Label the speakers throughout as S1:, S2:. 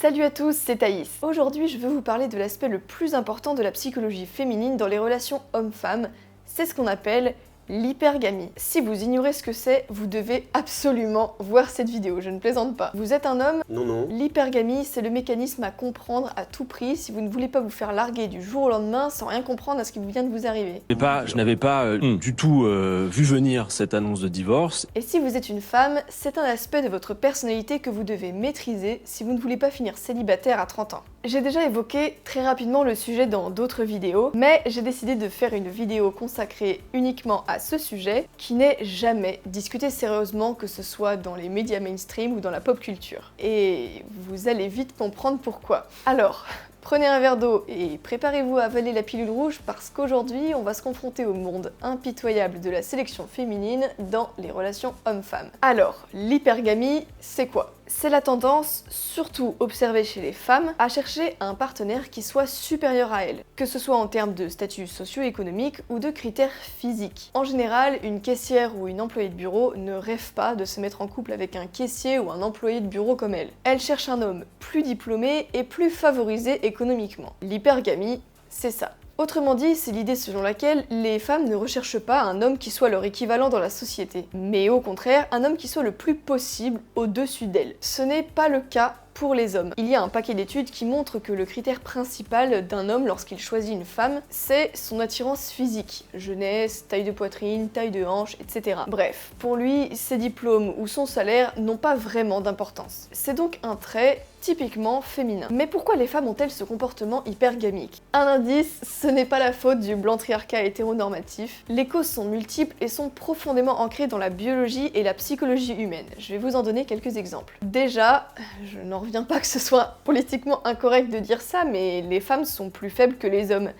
S1: Salut à tous, c'est Thaïs. Aujourd'hui, je veux vous parler de l'aspect le plus important de la psychologie féminine dans les relations hommes-femmes. C'est ce qu'on appelle l'hypergamie. Si vous ignorez ce que c'est, vous devez absolument voir cette vidéo, je ne plaisante pas. Vous êtes un homme?
S2: Non.
S1: L'hypergamie, c'est le mécanisme à comprendre à tout prix si vous ne voulez pas vous faire larguer du jour au lendemain sans rien comprendre à ce qui vient de vous arriver.
S3: Je n'avais pas du tout vu venir cette annonce de divorce.
S1: Et si vous êtes une femme, c'est un aspect de votre personnalité que vous devez maîtriser si vous ne voulez pas finir célibataire à 30 ans. J'ai déjà évoqué très rapidement le sujet dans d'autres vidéos, mais j'ai décidé de faire une vidéo consacrée uniquement à ce sujet, qui n'est jamais discuté sérieusement, que ce soit dans les médias mainstream ou dans la pop culture. Et vous allez vite comprendre pourquoi. Alors, prenez un verre d'eau et préparez-vous à avaler la pilule rouge parce qu'aujourd'hui, on va se confronter au monde impitoyable de la sélection féminine dans les relations hommes-femmes. Alors, l'hypergamie, c'est quoi? C'est la tendance, surtout observée chez les femmes, à chercher un partenaire qui soit supérieur à elles, que ce soit en termes de statut socio-économique ou de critères physiques. En général, une caissière ou une employée de bureau ne rêve pas de se mettre en couple avec un caissier ou un employé de bureau comme elle. Elle cherche un homme plus diplômé et plus favorisé économiquement. L'hypergamie, c'est ça. Autrement dit, c'est l'idée selon laquelle les femmes ne recherchent pas un homme qui soit leur équivalent dans la société, mais au contraire, un homme qui soit le plus possible au-dessus d'elles. Ce n'est pas le cas pour les hommes. Il y a un paquet d'études qui montrent que le critère principal d'un homme lorsqu'il choisit une femme, c'est son attirance physique. Jeunesse, taille de poitrine, taille de hanche, etc. Bref, pour lui, ses diplômes ou son salaire n'ont pas vraiment d'importance. C'est donc un trait typiquement féminin. Mais pourquoi les femmes ont-elles ce comportement hypergamique? Un indice, ce n'est pas la faute du blanc triarcat hétéronormatif. Les causes sont multiples et sont profondément ancrées dans la biologie et la psychologie humaine. Je vais vous en donner quelques exemples. Déjà, je n'en reviens pas que ce soit politiquement incorrect de dire ça, mais les femmes sont plus faibles que les hommes.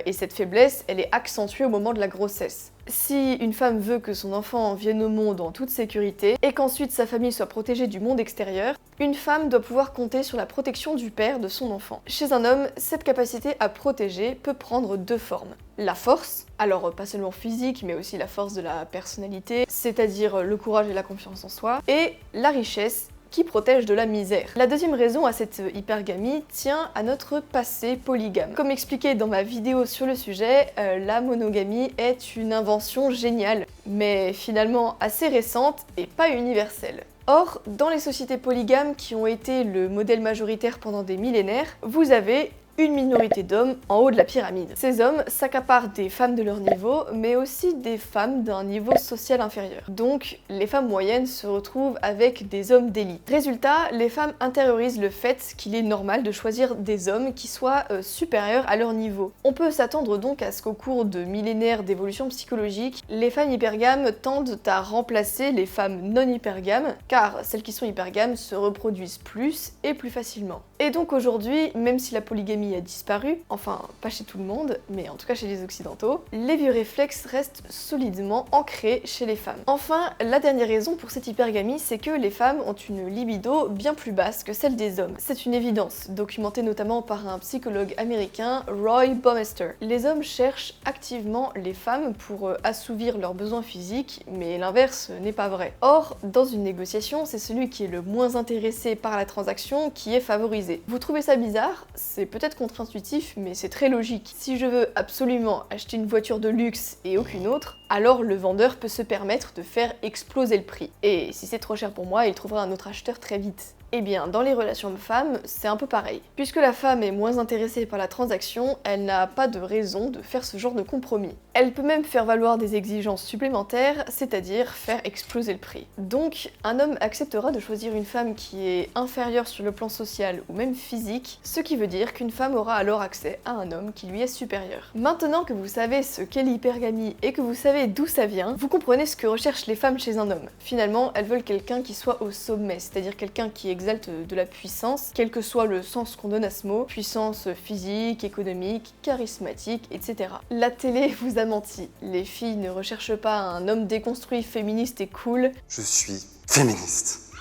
S1: Et cette faiblesse, elle est accentuée au moment de la grossesse. Si une femme veut que son enfant vienne au monde en toute sécurité et qu'ensuite sa famille soit protégée du monde extérieur, une femme doit pouvoir compter sur la protection du père de son enfant. Chez un homme, cette capacité à protéger peut prendre deux formes. La force, alors pas seulement physique, mais aussi la force de la personnalité, c'est-à-dire le courage et la confiance en soi, et la richesse, qui protège de la misère. La deuxième raison à cette hypergamie tient à notre passé polygame. Comme expliqué dans ma vidéo sur le sujet, la monogamie est une invention géniale, mais finalement assez récente et pas universelle. Or, dans les sociétés polygames qui ont été le modèle majoritaire pendant des millénaires, vous avez une minorité d'hommes en haut de la pyramide. Ces hommes s'accaparent des femmes de leur niveau, mais aussi des femmes d'un niveau social inférieur. Donc, les femmes moyennes se retrouvent avec des hommes d'élite. Résultat, les femmes intériorisent le fait qu'il est normal de choisir des hommes qui soient supérieurs à leur niveau. On peut s'attendre donc à ce qu'au cours de millénaires d'évolution psychologique, les femmes hypergames tendent à remplacer les femmes non hypergames, car celles qui sont hypergames se reproduisent plus et plus facilement. Et donc aujourd'hui, même si la polygamie a disparu, enfin pas chez tout le monde, mais en tout cas chez les occidentaux, les vieux réflexes restent solidement ancrés chez les femmes. Enfin, la dernière raison pour cette hypergamie, c'est que les femmes ont une libido bien plus basse que celle des hommes. C'est une évidence, documentée notamment par un psychologue américain, Roy Baumeister. Les hommes cherchent activement les femmes pour assouvir leurs besoins physiques, mais l'inverse n'est pas vrai. Or, dans une négociation, c'est celui qui est le moins intéressé par la transaction qui est favorisé. Vous trouvez ça bizarre? C'est peut-être contre-intuitif, mais c'est très logique. Si je veux absolument acheter une voiture de luxe et aucune autre, alors le vendeur peut se permettre de faire exploser le prix. Et si c'est trop cher pour moi, il trouvera un autre acheteur très vite. Eh bien, dans les relations hommes-femmes, c'est un peu pareil. Puisque la femme est moins intéressée par la transaction, elle n'a pas de raison de faire ce genre de compromis. Elle peut même faire valoir des exigences supplémentaires, c'est-à-dire faire exploser le prix. Donc, un homme acceptera de choisir une femme qui est inférieure sur le plan social ou même physique, ce qui veut dire qu'une femme aura alors accès à un homme qui lui est supérieur. Maintenant que vous savez ce qu'est l'hypergamie et que vous savez d'où ça vient, vous comprenez ce que recherchent les femmes chez un homme. Finalement, elles veulent quelqu'un qui soit au sommet, c'est-à-dire quelqu'un qui exalte de la puissance, quel que soit le sens qu'on donne à ce mot, puissance physique, économique, charismatique, etc. La télé vous a menti. Les filles ne recherchent pas un homme déconstruit, féministe et cool.
S2: Je suis féministe.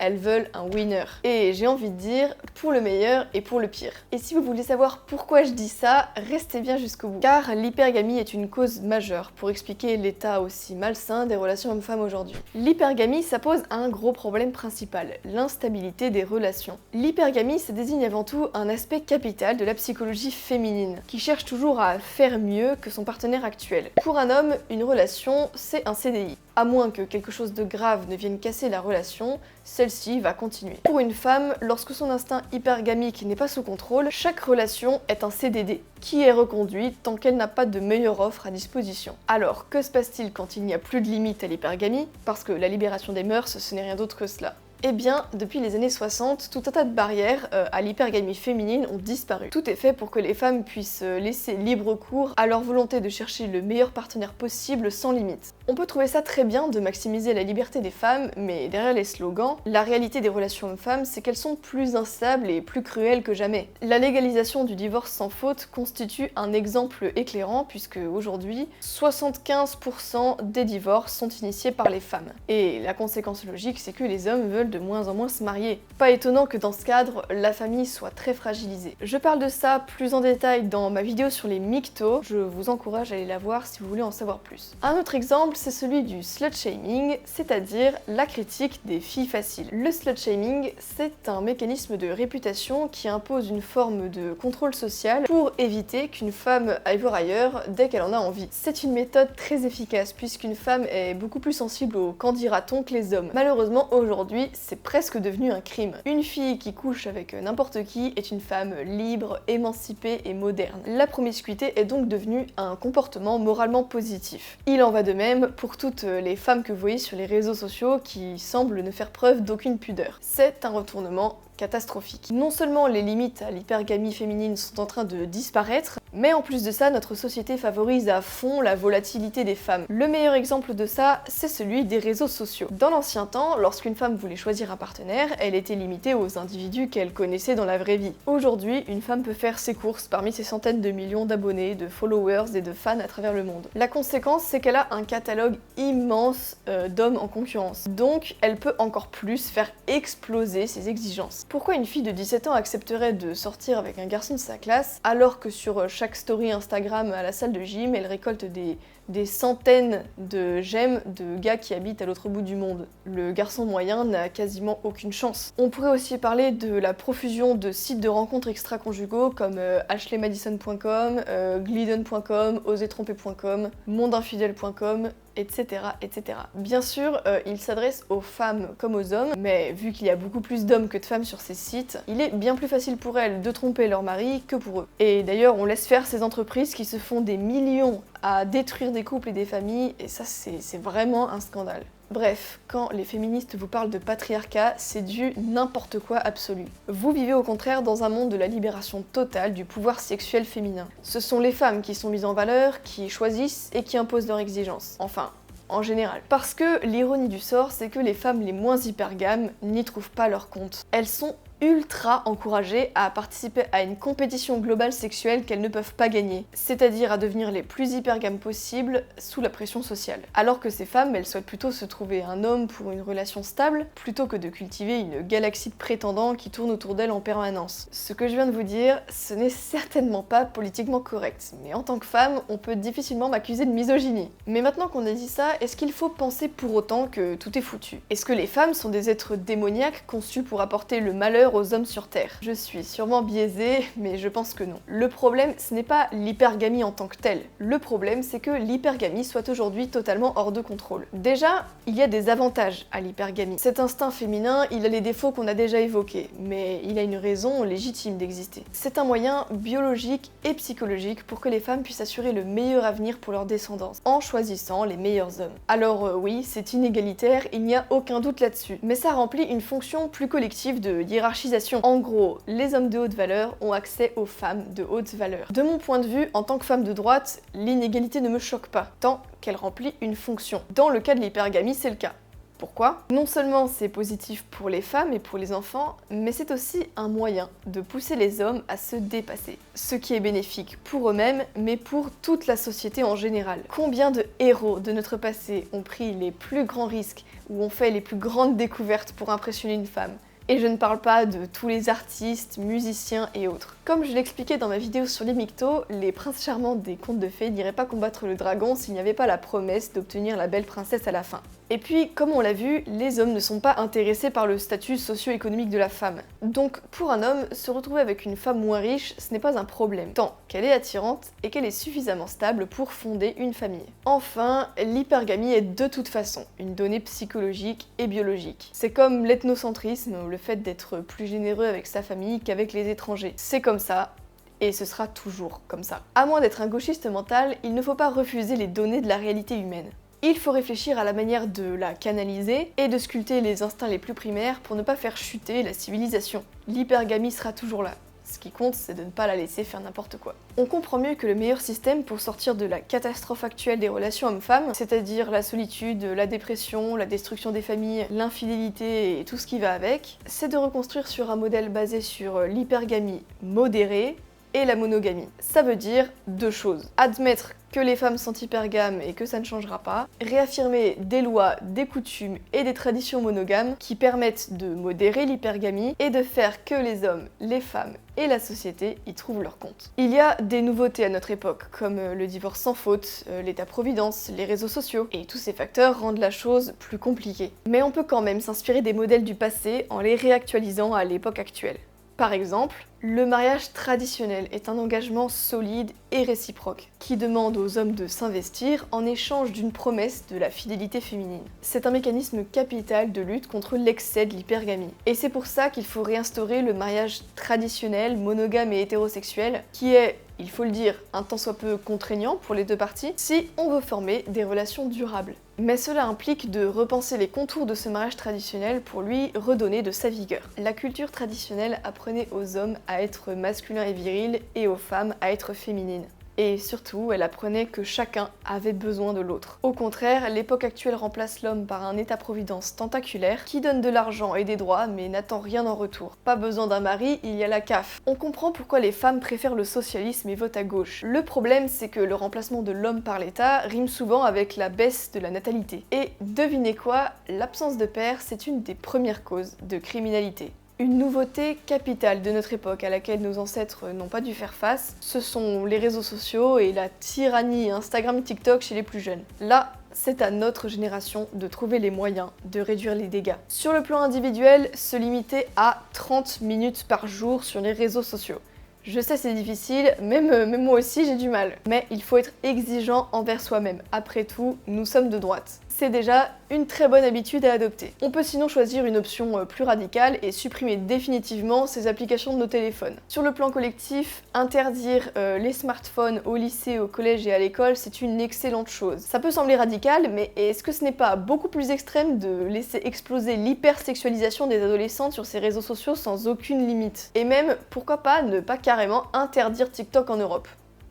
S1: elles veulent un winner. Et j'ai envie de dire, pour le meilleur et pour le pire. Et si vous voulez savoir pourquoi je dis ça, restez bien jusqu'au bout. Car l'hypergamie est une cause majeure pour expliquer l'état aussi malsain des relations hommes-femmes aujourd'hui. L'hypergamie, ça pose un gros problème principal, l'instabilité des relations. L'hypergamie, ça désigne avant tout un aspect capital de la psychologie féminine, qui cherche toujours à faire mieux que son partenaire actuel. Pour un homme, une relation, c'est un CDI. À moins que quelque chose de grave ne vienne casser la relation, celle-ci va continuer. Pour une femme, lorsque son instinct hypergamique n'est pas sous contrôle, chaque relation est un CDD, qui est reconduit tant qu'elle n'a pas de meilleure offre à disposition. Alors, que se passe-t-il quand il n'y a plus de limite à l'hypergamie? Parce que la libération des mœurs, ce n'est rien d'autre que cela. Eh bien, depuis les années 60, tout un tas de barrières à l'hypergamie féminine ont disparu. Tout est fait pour que les femmes puissent laisser libre cours à leur volonté de chercher le meilleur partenaire possible sans limite. On peut trouver ça très bien de maximiser la liberté des femmes, mais derrière les slogans, la réalité des relations hommes-femmes, c'est qu'elles sont plus instables et plus cruelles que jamais. La légalisation du divorce sans faute constitue un exemple éclairant puisque aujourd'hui, 75% des divorces sont initiés par les femmes. Et la conséquence logique, c'est que les hommes veulent de moins en moins se marier. Pas étonnant que dans ce cadre, la famille soit très fragilisée. Je parle de ça plus en détail dans ma vidéo sur les mictos, je vous encourage à aller la voir si vous voulez en savoir plus. Un autre exemple, c'est celui du slut-shaming, c'est-à-dire la critique des filles faciles. Le slut-shaming, c'est un mécanisme de réputation qui impose une forme de contrôle social pour éviter qu'une femme aille voir ailleurs dès qu'elle en a envie. C'est une méthode très efficace puisqu'une femme est beaucoup plus sensible au qu'en dira-t-on que les hommes. Malheureusement, aujourd'hui, c'est presque devenu un crime. Une fille qui couche avec n'importe qui est une femme libre, émancipée et moderne. La promiscuité est donc devenue un comportement moralement positif. Il en va de même pour toutes les femmes que vous voyez sur les réseaux sociaux qui semblent ne faire preuve d'aucune pudeur. C'est un retournement catastrophique. Non seulement les limites à l'hypergamie féminine sont en train de disparaître, mais en plus de ça, notre société favorise à fond la volatilité des femmes. Le meilleur exemple de ça, c'est celui des réseaux sociaux. Dans l'ancien temps, lorsqu'une femme voulait choisir un partenaire, elle était limitée aux individus qu'elle connaissait dans la vraie vie. Aujourd'hui, une femme peut faire ses courses parmi ses centaines de millions d'abonnés, de followers et de fans à travers le monde. La conséquence, c'est qu'elle a un catalogue immense d'hommes en concurrence. Donc, elle peut encore plus faire exploser ses exigences. Pourquoi une fille de 17 ans accepterait de sortir avec un garçon de sa classe alors que sur chaque story Instagram à la salle de gym, elle récolte des centaines de j'aime de gars qui habitent à l'autre bout du monde? Le garçon moyen n'a quasiment aucune chance. On pourrait aussi parler de la profusion de sites de rencontres extra-conjugaux comme ashleymadison.com, glidden.com, osertromper.com, mondeinfidèle.com, etc. etc. Bien sûr, il s'adresse aux femmes comme aux hommes, mais vu qu'il y a beaucoup plus d'hommes que de femmes sur ces sites, il est bien plus facile pour elles de tromper leur mari que pour eux. Et d'ailleurs, on laisse faire ces entreprises qui se font des millions à détruire des couples et des familles, et ça c'est vraiment un scandale. Bref, quand les féministes vous parlent de patriarcat, c'est du n'importe quoi absolu. Vous vivez au contraire dans un monde de la libération totale du pouvoir sexuel féminin. Ce sont les femmes qui sont mises en valeur, qui choisissent et qui imposent leurs exigences. Enfin, en général. Parce que l'ironie du sort, c'est que les femmes les moins hypergames n'y trouvent pas leur compte. Elles sont ultra encouragées à participer à une compétition globale sexuelle qu'elles ne peuvent pas gagner, c'est-à-dire à devenir les plus hypergames possibles sous la pression sociale. Alors que ces femmes, elles souhaitent plutôt se trouver un homme pour une relation stable, plutôt que de cultiver une galaxie de prétendants qui tournent autour d'elles en permanence. Ce que je viens de vous dire, ce n'est certainement pas politiquement correct, mais en tant que femme, on peut difficilement m'accuser de misogynie. Mais maintenant qu'on a dit ça, est-ce qu'il faut penser pour autant que tout est foutu? Est-ce que les femmes sont des êtres démoniaques conçus pour apporter le malheur aux hommes sur Terre? Je suis sûrement biaisée, mais je pense que non. Le problème, ce n'est pas l'hypergamie en tant que telle. Le problème, c'est que l'hypergamie soit aujourd'hui totalement hors de contrôle. Déjà, il y a des avantages à l'hypergamie. Cet instinct féminin, il a les défauts qu'on a déjà évoqués, mais il a une raison légitime d'exister. C'est un moyen biologique et psychologique pour que les femmes puissent assurer le meilleur avenir pour leur descendance, en choisissant les meilleurs hommes. Alors oui, c'est inégalitaire, il n'y a aucun doute là-dessus, mais ça remplit une fonction plus collective de hiérarchisation. En gros, les hommes de haute valeur ont accès aux femmes de haute valeur. De mon point de vue, en tant que femme de droite, l'inégalité ne me choque pas, tant qu'elle remplit une fonction. Dans le cas de l'hypergamie, c'est le cas. Pourquoi? Non seulement c'est positif pour les femmes et pour les enfants, mais c'est aussi un moyen de pousser les hommes à se dépasser. Ce qui est bénéfique pour eux-mêmes, mais pour toute la société en général. Combien de héros de notre passé ont pris les plus grands risques ou ont fait les plus grandes découvertes pour impressionner une femme? Et je ne parle pas de tous les artistes, musiciens et autres. Comme je l'expliquais dans ma vidéo sur les Mictos, les princes charmants des contes de fées n'iraient pas combattre le dragon s'il n'y avait pas la promesse d'obtenir la belle princesse à la fin. Et puis, comme on l'a vu, les hommes ne sont pas intéressés par le statut socio-économique de la femme. Donc, pour un homme, se retrouver avec une femme moins riche, ce n'est pas un problème, tant qu'elle est attirante et qu'elle est suffisamment stable pour fonder une famille. Enfin, l'hypergamie est de toute façon une donnée psychologique et biologique. C'est comme l'ethnocentrisme, ou le fait d'être plus généreux avec sa famille qu'avec les étrangers. C'est comme ça. Et ce sera toujours comme ça. À moins d'être un gauchiste mental, il ne faut pas refuser les données de la réalité humaine. Il faut réfléchir à la manière de la canaliser et de sculpter les instincts les plus primaires pour ne pas faire chuter la civilisation. L'hypergamie sera toujours là. Ce qui compte, c'est de ne pas la laisser faire n'importe quoi. On comprend mieux que le meilleur système pour sortir de la catastrophe actuelle des relations hommes-femmes, c'est-à-dire la solitude, la dépression, la destruction des familles, l'infidélité et tout ce qui va avec, c'est de reconstruire sur un modèle basé sur l'hypergamie modérée et la monogamie. Ça veut dire deux choses. Admettre que les femmes sont hypergames et que ça ne changera pas, réaffirmer des lois, des coutumes et des traditions monogames qui permettent de modérer l'hypergamie et de faire que les hommes, les femmes et la société y trouvent leur compte. Il y a des nouveautés à notre époque, comme le divorce sans faute, l'état-providence, les réseaux sociaux, et tous ces facteurs rendent la chose plus compliquée. Mais on peut quand même s'inspirer des modèles du passé en les réactualisant à l'époque actuelle. Par exemple, le mariage traditionnel est un engagement solide et réciproque, qui demande aux hommes de s'investir en échange d'une promesse de la fidélité féminine. C'est un mécanisme capital de lutte contre l'excès de l'hypergamie. Et c'est pour ça qu'il faut réinstaurer le mariage traditionnel, monogame et hétérosexuel, qui est, il faut le dire, un tant soit peu contraignant pour les deux parties, si on veut former des relations durables. Mais cela implique de repenser les contours de ce mariage traditionnel pour lui redonner de sa vigueur. La culture traditionnelle apprenait aux hommes à être masculins et virils et aux femmes à être féminines. Et surtout, elle apprenait que chacun avait besoin de l'autre. Au contraire, l'époque actuelle remplace l'homme par un état-providence tentaculaire qui donne de l'argent et des droits mais n'attend rien en retour. Pas besoin d'un mari, il y a la CAF. On comprend pourquoi les femmes préfèrent le socialisme et votent à gauche. Le problème, c'est que le remplacement de l'homme par l'État rime souvent avec la baisse de la natalité. Et devinez quoi, l'absence de père, c'est une des premières causes de criminalité. Une nouveauté capitale de notre époque à laquelle nos ancêtres n'ont pas dû faire face, ce sont les réseaux sociaux et la tyrannie Instagram TikTok chez les plus jeunes. Là, c'est à notre génération de trouver les moyens de réduire les dégâts. Sur le plan individuel, se limiter à 30 minutes par jour sur les réseaux sociaux. Je sais, c'est difficile, même moi aussi j'ai du mal. Mais il faut être exigeant envers soi-même. Après tout, nous sommes de droite. C'est déjà une très bonne habitude à adopter. On peut sinon choisir une option plus radicale et supprimer définitivement ces applications de nos téléphones. Sur le plan collectif, interdire les smartphones au lycée, au collège et à l'école, c'est une excellente chose. Ça peut sembler radical, mais est-ce que ce n'est pas beaucoup plus extrême de laisser exploser l'hypersexualisation des adolescentes sur ces réseaux sociaux sans aucune limite? Et même, pourquoi pas ne pas carrément interdire TikTok en Europe?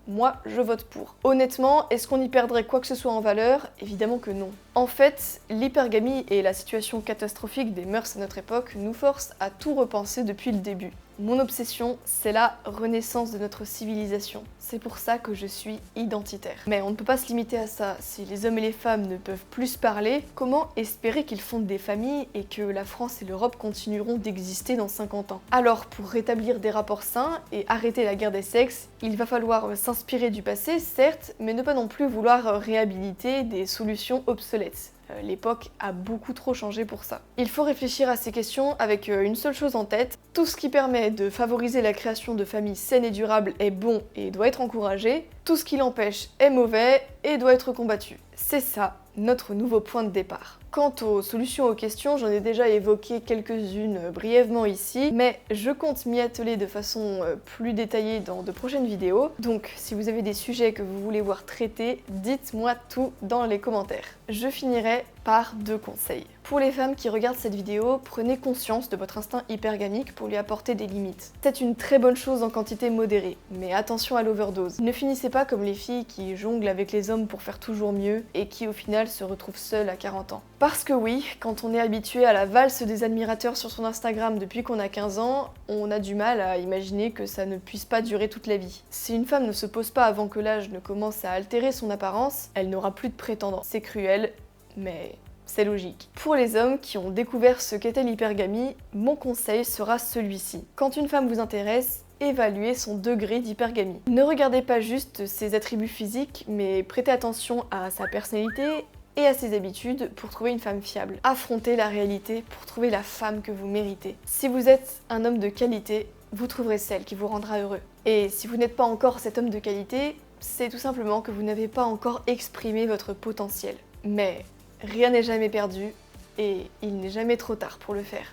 S1: Moi, je vote pour. Honnêtement, est-ce qu'on y perdrait quoi que ce soit en valeur? Évidemment que non. En fait, l'hypergamie et la situation catastrophique des mœurs à notre époque nous forcent à tout repenser depuis le début. Mon obsession, c'est la renaissance de notre civilisation. C'est pour ça que je suis identitaire. Mais on ne peut pas se limiter à ça. Si les hommes et les femmes ne peuvent plus se parler, comment espérer qu'ils fondent des familles et que la France et l'Europe continueront d'exister dans 50 ans? Alors, pour rétablir des rapports sains et arrêter la guerre des sexes, il va falloir s'inspirer du passé, certes, mais ne pas non plus vouloir réhabiliter des solutions obsolètes. L'époque a beaucoup trop changé pour ça. Il faut réfléchir à ces questions avec une seule chose en tête. Tout ce qui permet de favoriser la création de familles saines et durables est bon et doit être encouragé. Tout ce qui l'empêche est mauvais et doit être combattu. C'est ça, notre nouveau point de départ. Quant aux solutions aux questions, j'en ai déjà évoqué quelques-unes brièvement ici, mais je compte m'y atteler de façon plus détaillée dans de prochaines vidéos. Donc si vous avez des sujets que vous voulez voir traités, dites-moi tout dans les commentaires. Je finirai par par 2 conseils. Pour les femmes qui regardent cette vidéo, prenez conscience de votre instinct hypergamique pour lui apporter des limites. C'est une très bonne chose en quantité modérée, mais attention à l'overdose. Ne finissez pas comme les filles qui jonglent avec les hommes pour faire toujours mieux et qui au final se retrouvent seules à 40 ans. Parce que oui, quand on est habitué à la valse des admirateurs sur son Instagram depuis qu'on a 15 ans, on a du mal à imaginer que ça ne puisse pas durer toute la vie. Si une femme ne se pose pas avant que l'âge ne commence à altérer son apparence, elle n'aura plus de prétendants. C'est cruel, mais c'est logique. Pour les hommes qui ont découvert ce qu'était l'hypergamie, mon conseil sera celui-ci. Quand une femme vous intéresse, évaluez son degré d'hypergamie. Ne regardez pas juste ses attributs physiques, mais prêtez attention à sa personnalité et à ses habitudes pour trouver une femme fiable. Affrontez la réalité pour trouver la femme que vous méritez. Si vous êtes un homme de qualité, vous trouverez celle qui vous rendra heureux. Et si vous n'êtes pas encore cet homme de qualité, c'est tout simplement que vous n'avez pas encore exprimé votre potentiel. Mais rien n'est jamais perdu et il n'est jamais trop tard pour le faire.